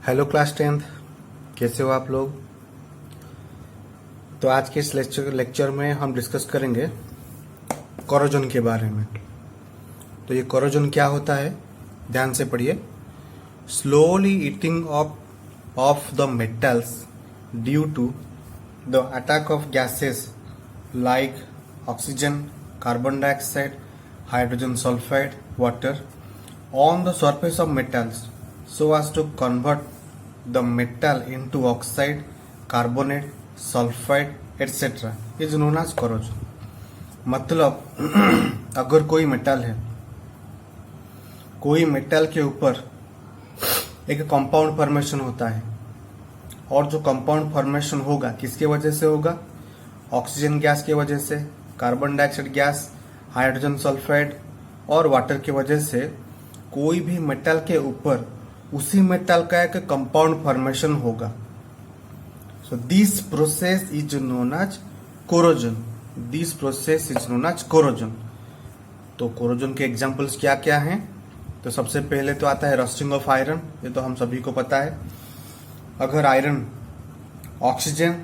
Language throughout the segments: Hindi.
हेलो क्लास 10th, कैसे हो आप लोग। तो आज के इस लेक्चर में हम डिस्कस करेंगे कोरोजन के बारे में। तो ये कोरोजन क्या होता है, ध्यान से पढ़िए। Slowly eating of the metals due to the attack of gases like oxygen, carbon dioxide, hydrogen sulphide, water on the surface of metals so as to convert the metal into oxide, carbonate, sulfide, etc. is known as corrosion. मतलब अगर कोई मेटल के ऊपर एक कंपाउंड फॉर्मेशन होता है और जो कंपाउंड फॉर्मेशन होगा किसके वजह से होगा, ऑक्सीजन गैस की वजह से, carbon dioxide gas, hydrogen sulphide और वाटर की वजह से कोई भी मेटल के ऊपर उसी मेटल का एक कंपाउंड फॉर्मेशन होगा। So this process is known as corrosion. तो कोरोजन के एग्जांपल्स क्या क्या हैं। तो सबसे पहले तो आता है रस्टिंग ऑफ आयरन, ये तो हम सभी को पता है। अगर आयरन ऑक्सीजन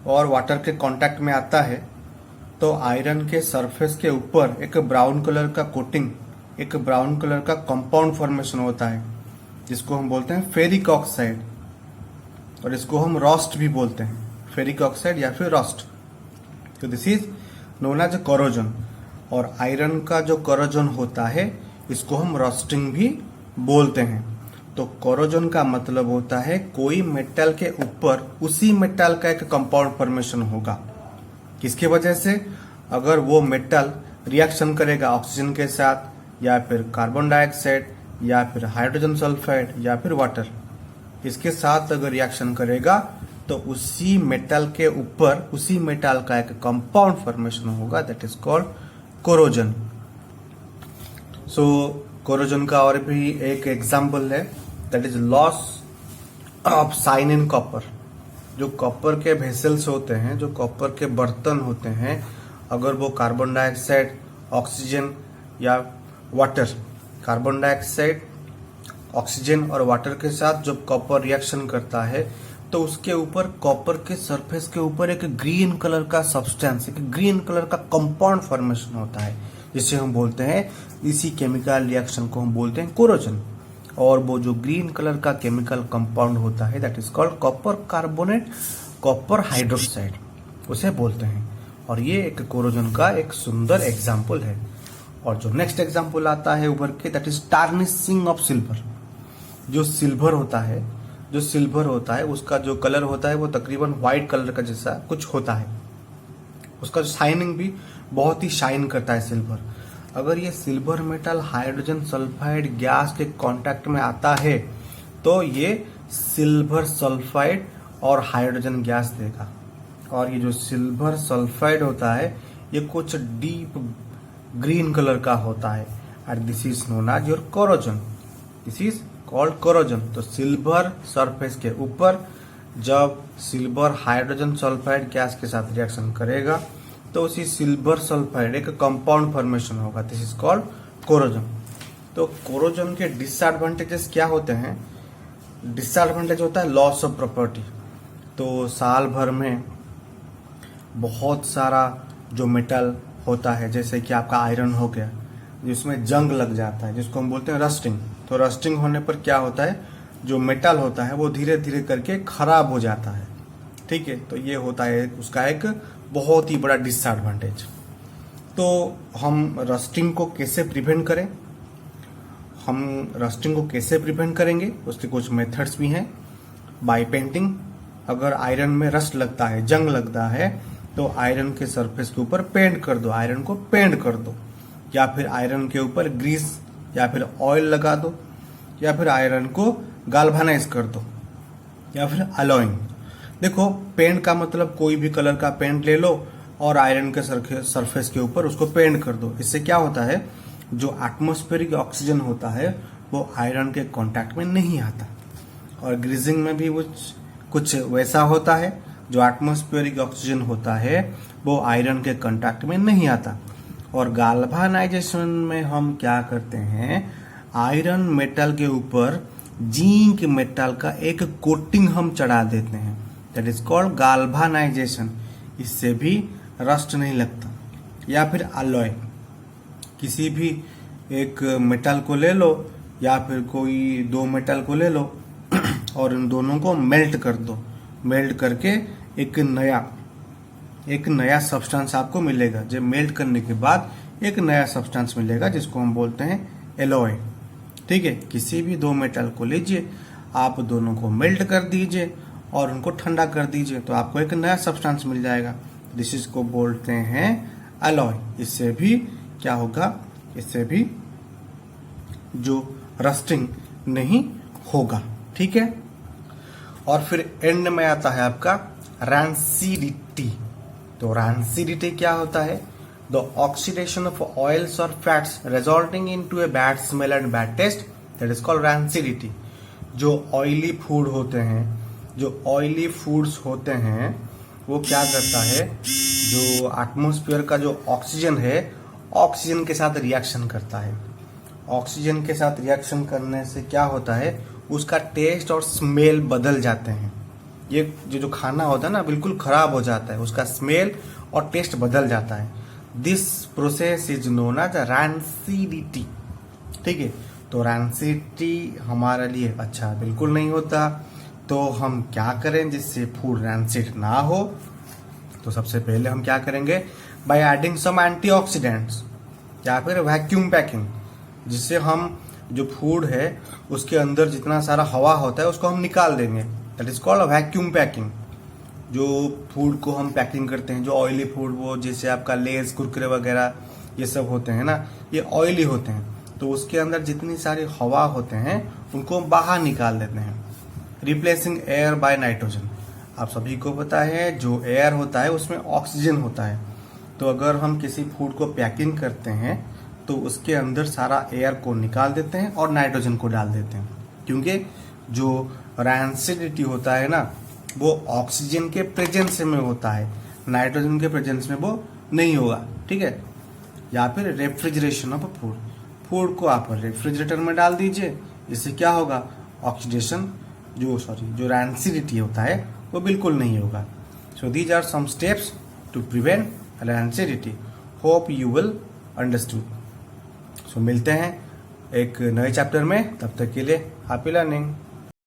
और वाटर के कांटेक्ट में आता है तो आयरन के सरफेस के ऊपर एक ब्राउन कलर का कोटिंग, एक ब्राउन कलर का कंपाउंड फॉर्मेशन होता है जिसको हम बोलते हैं फेरिक ऑक्साइड, और इसको हम रॉस्ट भी बोलते हैं, फेरिक ऑक्साइड या फिर रॉस्ट। तो this is known as corrosion. और आयरन का जो कोरोजन होता है इसको हम रॉस्टिंग भी बोलते हैं। तो कोरोजन का मतलब होता है कोई मेटल के ऊपर उसी मेटल का एक कंपाउंड फॉर्मेशन होगा। किसके वजह से, अगर वो मेटल रिएक्शन करेगा ऑक्सीजन के साथ या फिर कार्बन डाइऑक्साइड या फिर हाइड्रोजन सल्फाइड या फिर वाटर, इसके साथ अगर रिएक्शन करेगा तो उसी मेटल के ऊपर उसी मेटल का एक कंपाउंड फॉर्मेशन होगा, that is called corrosion. So corrosion का और भी एक एग्जांपल है, that is loss of shine in copper. जो कॉपर के वेसल्स होते हैं, जो कॉपर के बर्तन होते हैं, अगर वो कार्बन डाइऑक्साइड, ऑक्सीजन या वाटर, कार्बन डाइऑक्साइड, ऑक्सीजन और वाटर के साथ जब कॉपर रिएक्शन करता है तो उसके ऊपर कॉपर के सरफेस के ऊपर एक ग्रीन कलर का सब्सटेंस, एक ग्रीन कलर का कंपाउंड फॉर्मेशन होता है जिसे हम बोलते हैं, इसी केमिकल रिएक्शन को हम बोलते हैं कोरोजन। और वो जो ग्रीन कलर का केमिकल कंपाउंड होता है that is called copper carbonate, copper hydroxide उसे बोलते हैं। और ये एक कोरोजन का एक सुंदर एग्जाम्पल है। और जो नेक्स्ट एग्जांपल आता है उभर के, that is tarnishing of silver. जो सिल्वर होता है उसका जो कलर होता है वो तकरीबन व्हाइट कलर का जैसा कुछ होता है। उसका शाइनिंग भी बहुत ही शाइन करता है सिल्वर। अगर ये silver metal hydrogen sulphide gas के कांटेक्ट में आता है तो ये सिल्वर सल्फाइड और हाइड्रोजन गैस देगा। और ये जो सिल्वर सल्फाइड होता है ये कुछ डीप ग्रीन कलर का होता है, and this is known as your corrosion. This is called corrosion. तो सिल्वर सरफेस के ऊपर जब सिल्वर हाइड्रोजन सल्फाइड गैस के साथ रिएक्शन करेगा तो उसी सिल्वर सल्फाइड एक कंपाउंड फॉर्मेशन होगा, दिस इज कॉल्ड कोरोजन। तो कोरोजन के डिसएडवांटेजेस क्या होते हैं। डिसएडवांटेज होता है लॉस ऑफ प्रॉपर्टी। तो साल भर में बहुत सारा जो मेटल होता है, जैसे कि आपका आयरन हो गया, जिसमें जंग लग जाता है जिसको हम बोलते हैं रस्टिंग। तो रस्टिंग होने पर क्या होता है, जो मेटल होता है वो धीरे धीरे करके खराब हो जाता है। ठीक है, तो ये होता है उसका एक बहुत ही बड़ा डिसएडवांटेज। तो हम रस्टिंग को कैसे प्रिवेंट करेंगे, उसके कुछ मेथड्स भी हैं। बाय पेंटिंग, अगर आयरन में रस्ट लगता है, जंग लगता है, तो आयरन के सरफेस के ऊपर पेंट कर दो, आयरन को पेंट कर दो, या फिर आयरन के ऊपर ग्रीस या फिर ऑयल लगा दो, या फिर आयरन को गाल्वानाइज कर दो, या फिर अलॉइंग। देखो, पेंट का मतलब कोई भी कलर का पेंट ले लो और आयरन के सरफेस के ऊपर उसको पेंट कर दो। इससे क्या होता है, जो एटमॉस्फेरिक ऑक्सीजन होता है वो आयरन के कांटेक्ट में नहीं आता। और ग्रीजिंग में भी कुछ वैसा होता है, जो एटमॉस्फेरिक ऑक्सीजन होता है वो आयरन के कांटेक्ट में नहीं आता। और गाल्वानाइजेशन में हम क्या करते हैं, आयरन मेटल के ऊपर जिंक मेटल का एक कोटिंग हम चढ़ा देते हैं, दैट इज कॉल्ड गाल्वानाइजेशन। इससे भी रस्ट नहीं लगता। या फिर अलॉय, किसी भी एक मेटल को ले लो या फिर कोई दो मेटल को ले लो और इन दोनों को मेल्ट कर दो। मेल्ट करके एक नया सब्सटेंस आपको मिलेगा। जब मेल्ट करने के बाद एक नया सब्सटेंस मिलेगा जिसको हम बोलते हैं एलॉय। ठीक है, किसी भी दो मेटल को लीजिए, आप दोनों को मेल्ट कर दीजिए और उनको ठंडा कर दीजिए तो आपको एक नया सब्सटेंस मिल जाएगा। दिस को बोलते हैं एलॉय। इससे भी क्या होगा, इससे भी जो रस्टिंग नहीं होगा। ठीक है, और फिर एंड में आता है आपका रैंसिडिटी। तो रैंसिडिटी क्या होता है? द ऑक्सीडेशन ऑफ ऑयल्स और fats resulting into a bad smell and bad taste, that is called rancidity. जो ऑयली फूड होते हैं, जो ऑयली फूड्स होते हैं, वो क्या करता है, जो एटमॉस्फेयर का जो ऑक्सीजन है, ऑक्सीजन के साथ रिएक्शन करता है। ऑक्सीजन के साथ रिएक्शन करने से क्या होता है, उसका टेस्ट और स्मेल बदल जाते हैं। ये जो खाना होता है ना, बिल्कुल खराब हो जाता है, उसका स्मेल और टेस्ट बदल जाता है। This process is known as rancidity. ठीक है, तो रैंसिडिटी हमारे लिए अच्छा बिल्कुल नहीं होता। तो हम क्या करें जिससे फूड रैंसिड ना हो? तो सबसे पहले हम क्या करेंगे, बाय एडिंग सम एंटीऑक्सीडेंट्स या फिर वैक्यूम पैकिंग, जिससे हम जो फूड है उसके अंदर जितना सारा हवा होता है उसको हम निकाल देंगे। That is called vacuum packing. जो फूड को हम पैकिंग करते हैं, जो ऑयली फूड, वो जैसे आपका लेज, कुरकुरे वगैरह ये सब होते हैं ना, ये ऑयली होते हैं, तो उसके अंदर जितनी सारी हवा होते हैं उनको बाहर निकाल देते हैं। Replacing air by nitrogen. आप सभी को पता है जो एयर होता है उसमें ऑक्सीजन होता है। तो अगर हम किसी फूड को पैकिंग करते हैं तो उसके अंदर सारा एयर को निकाल देते हैं और नाइट्रोजन को डाल देते हैं, क्योंकि जो रैंसिडिटी होता है ना, वो ऑक्सीजन के प्रेजेंस में होता है, नाइट्रोजन के प्रेजेंस में वो नहीं होगा। ठीक है, या फिर रेफ्रिजरेशन ऑफ फूड, फूड को आप रेफ्रिजरेटर में डाल दीजिए, इससे क्या होगा, ऑक्सीडेशन जो रैंसिडिटी होता है वो बिल्कुल नहीं होगा। So these are some steps to prevent rancidity. Hope you will understood. So मिलते हैं एक नए चैप्टर में, तब तक के लिए हैप्पी लर्निंग।